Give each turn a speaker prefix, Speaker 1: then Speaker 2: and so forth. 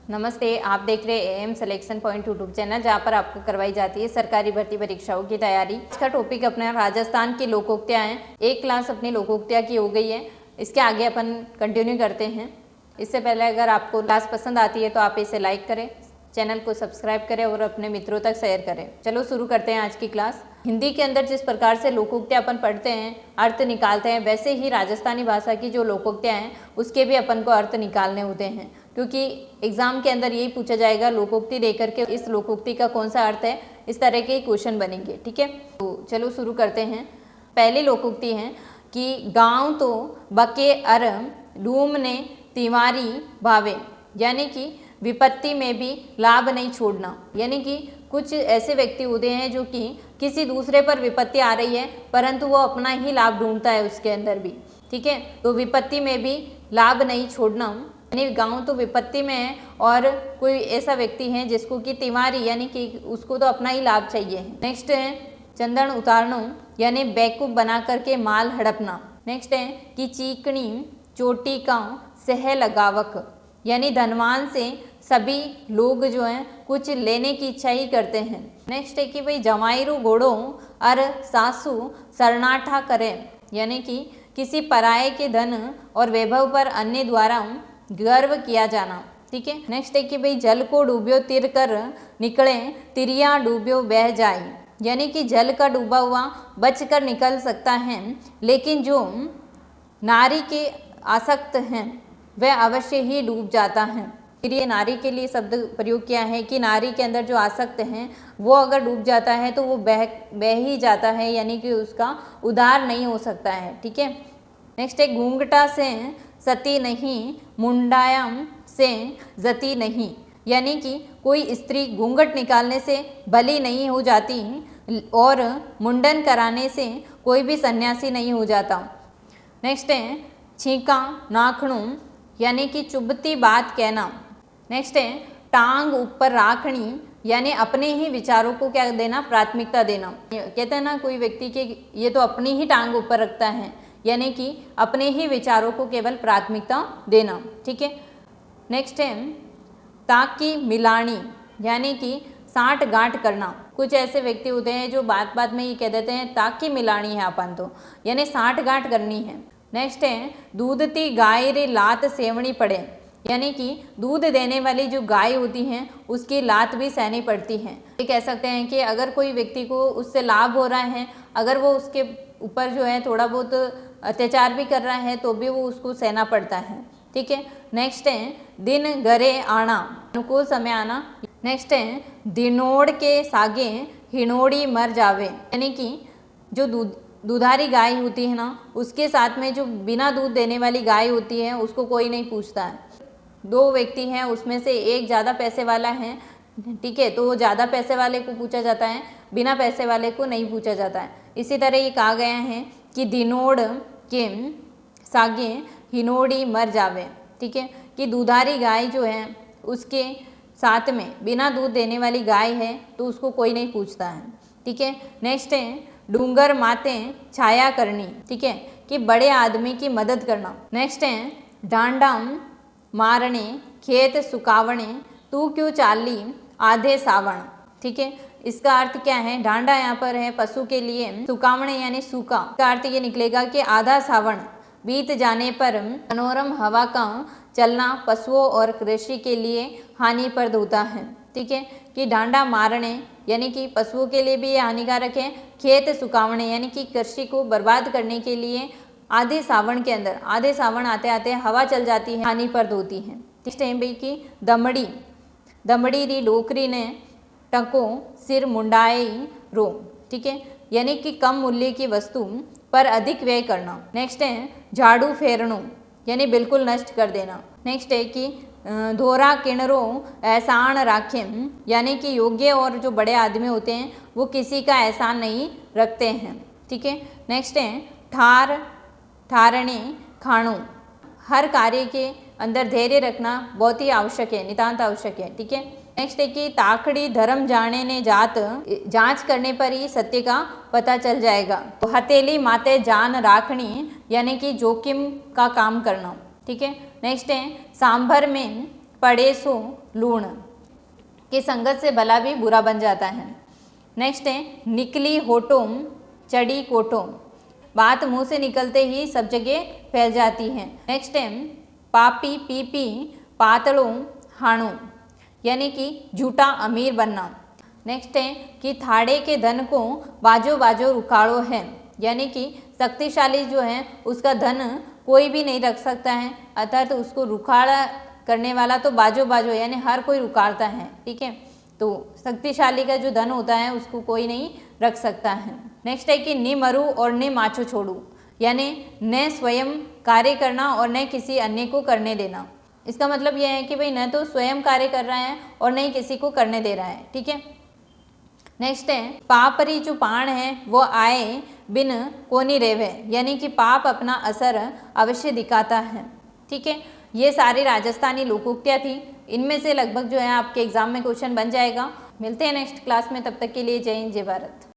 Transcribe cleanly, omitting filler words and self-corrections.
Speaker 1: नमस्ते, आप देख रहे हैं am selection point YouTube channel, जहां पर आपको करवाई जाती है सरकारी भर्ती परीक्षाओं की तैयारी। इसका टॉपिक अपना राजस्थान की लोकोक्तियाँ हैं। एक क्लास अपनी लोकोक्तियाँ की हो गई है, इसके आगे अपन कंटिन्यू करते हैं। इससे पहले अगर आपको क्लास पसंद आती है तो आप इसे लाइक करें, चैनल को सब्सक्राइब करें और अपने मित्रों तक शेयर करें। चलो शुरू करते हैं आज की क्लास। हिंदी के अंदर जिस प्रकार से लोकोक्तियाँ अपन पढ़ते हैं, अर्थ निकालते हैं, वैसे ही राजस्थानी भाषा की जो लोकोक्तियाँ हैं उसके भी अपन को अर्थ निकालने होते हैं, क्योंकि एग्जाम के अंदर यही पूछा जाएगा लोकोक्ति देकर के इस लोकोक्ति का कौन सा अर्थ है। इस तरह के क्वेश्चन बनेंगे, ठीक है। तो चलो शुरू करते हैं। पहली लोकोक्ति है कि गाँव तो बके अर डूमने तिवारी भावे, यानी कि विपत्ति में भी लाभ नहीं छोड़ना। यानी कि कुछ ऐसे व्यक्ति होते हैं जो कि किसी दूसरे पर विपत्ति आ रही है परंतु वो अपना ही लाभ ढूंढता है उसके अंदर भी, ठीक है। तो विपत्ति में भी लाभ नहीं छोड़ना, यानी गांव तो विपत्ति में है और कोई ऐसा व्यक्ति है जिसको कि तिवारी यानी कि उसको तो अपना ही लाभ चाहिए। नेक्स्ट है चंदन उतारनो, यानी बेवकूफ़ बना करके माल हड़पना। नेक्स्ट है कि चीकणी चोटी का सह लगावक, यानी धनवान से सभी लोग जो हैं कुछ लेने की इच्छा ही करते हैं। नेक्स्ट है कि भाई जमाईरू घोड़ों और सासू सरनाठा करें, यानी कि किसी पराये के धन और वैभव पर अन्य द्वारा गर्व किया जाना, ठीक है। नेक्स्ट है कि भाई जल को डूब्यो तिर कर निकले तिरिया डूब्यो बह जाए, यानी कि जल का डूबा हुआ बच कर निकल सकता है लेकिन जो नारी के आसक्त हैं वह अवश्य ही डूब जाता है। फिर ये नारी के लिए शब्द प्रयोग किया है कि नारी के अंदर जो आसक्त हैं वो अगर डूब जाता है तो वो बह ही जाता है, यानी कि उसका उद्धार नहीं हो सकता है, ठीक है। नेक्स्ट है घूंघटा से सती नहीं मुंडायाम से जती नहीं, यानी कि कोई स्त्री घूंघट निकालने से भली नहीं हो जाती और मुंडन कराने से कोई भी सन्यासी नहीं हो जाता। नेक्स्ट है छींका नाखणू, यानी कि चुभती बात कहना। नेक्स्ट है टांग ऊपर राखनी, यानी अपने ही विचारों को क्या देना, प्राथमिकता देना। कहते हैं ना कोई व्यक्ति के ये तो अपनी ही टांग ऊपर रखता है, यानी कि अपने ही विचारों को केवल प्राथमिकता देना, ठीक है। नेक्स्ट है ताकी मिलानी, यानी कि साठ गांठ करना। कुछ ऐसे व्यक्ति होते हैं जो बात बात में ये कह देते हैं ताकी मिलानी है अपन तो, यानी साठ गांठ करनी है। नेक्स्ट है दूधती गाय रे लात सेवनी पड़े, यानी कि दूध देने वाली जो गाय होती हैं उसकी लात भी सहनी पड़ती है। ये कह सकते हैं कि अगर कोई व्यक्ति को उससे लाभ हो रहा है, अगर वो उसके ऊपर जो है थोड़ा बहुत अत्याचार भी कर रहा है तो भी वो उसको सहना पड़ता है, ठीक है। नेक्स्ट है दिन घरे आना, अनुकूल समय आना। नेक्स्ट है दिनोड़ के सागे हिनोड़ी मर जावे, यानी कि जो दूधारी गाय होती है ना उसके साथ में जो बिना दूध देने वाली गाय होती है उसको कोई नहीं पूछता है। दो व्यक्ति हैं उसमें से एक ज़्यादा पैसे वाला है, ठीक है, तो ज़्यादा पैसे वाले को पूछा जाता है, बिना पैसे वाले को नहीं पूछा जाता है। इसी तरह ये कहा गया है कि दिनोड़ के सागे हिनोड़ी मर जावे, ठीक है, कि दूधारी गाय जो है उसके साथ में बिना दूध देने वाली गाय है तो उसको कोई नहीं पूछता है, ठीक है। नेक्स्ट है डूंगर माते छाया करनी, ठीक है, कि बड़े आदमी की मदद करना। नेक्स्ट है डांडम मारने खेत सुकावणे तू क्यों चाली आधे सावण, ठीक है। इसका अर्थ क्या है, डांडा यहाँ पर है पशु के लिए, सुकावणे यानी सूखा, इसका अर्थ ये निकलेगा कि आधा सावण बीत जाने पर मनोरम हवा का चलना पशुओं और कृषि के लिए हानिप्रद होता है, ठीक है। कि डांडा मारने यानी कि पशुओं के लिए भी ये हानिकारक है, खेत सुकावणे यानी कि कृषि को बर्बाद करने के लिए आधे सावन के अंदर, आधे सावन आते आते हवा चल जाती है, हानिप्रद होती है। इस टाइम भाई की दमड़ी री डोकरी ने टको सिर मुंडाई रो, ठीक है, यानी कि कम मूल्य की वस्तु पर अधिक व्यय करना। नेक्स्ट है झाड़ू फेरनो, यानी बिल्कुल नष्ट कर देना। नेक्स्ट है कि धोरा किणरो एहसान राखें, यानी कि योग्य और जो बड़े आदमी होते हैं वो किसी का एहसान नहीं रखते हैं, ठीक है। नेक्स्ट है ठारणे खाणो, हर कार्य के अंदर धैर्य रखना बहुत ही आवश्यक है, नितांत आवश्यक है, ठीक है। नेक्स्ट है कि ताकड़ी धर्म जाने ने जात, जांच करने पर ही सत्य का पता चल जाएगा। तो हथेली माते जान राखनी, यानी कि जोखिम का काम करना, ठीक है। नेक्स्ट है सांभर में पड़े सो लूण, कि संगत से भला भी बुरा बन जाता है। नेक्स्ट है निकली होठों चढ़ी कोठों, बात मुंह से निकलते ही सब जगह फैल जाती है। नेक्स्ट है पापी पीपी पातड़ों हाणों, यानी कि झूठा अमीर बनना। नेक्स्ट है कि थाड़े के धन को बाजो बाजो रुकाड़ो है, यानी कि शक्तिशाली जो है उसका धन कोई भी नहीं रख सकता है, अर्थात तो उसको रुखाड़ा करने वाला तो बाजो बाजो यानी हर कोई रुकाड़ता है। ठीक है, तो शक्तिशाली का जो धन होता है उसको कोई नहीं रख सकता है। नेक्स्ट है कि नि मरू और न माचो छोड़ू, यानी न स्वयं कार्य करना और न किसी अन्य को करने देना। इसका मतलब यह है कि भाई न तो स्वयं कार्य कर रहा है और न ही किसी को करने दे रहा है। ठीक है, नेक्स्ट है पापरी जो पाण है वो आए बिन कोनी रेवे, यानी कि पाप अपना असर अवश्य दिखाता है। ठीक है, ये सारी राजस्थानी लोकोक्तियाँ थी, इनमें से लगभग जो है आपके एग्जाम में क्वेश्चन बन जाएगा। मिलते हैं नेक्स्ट क्लास में, तब तक के लिए जय हिंद जय भारत।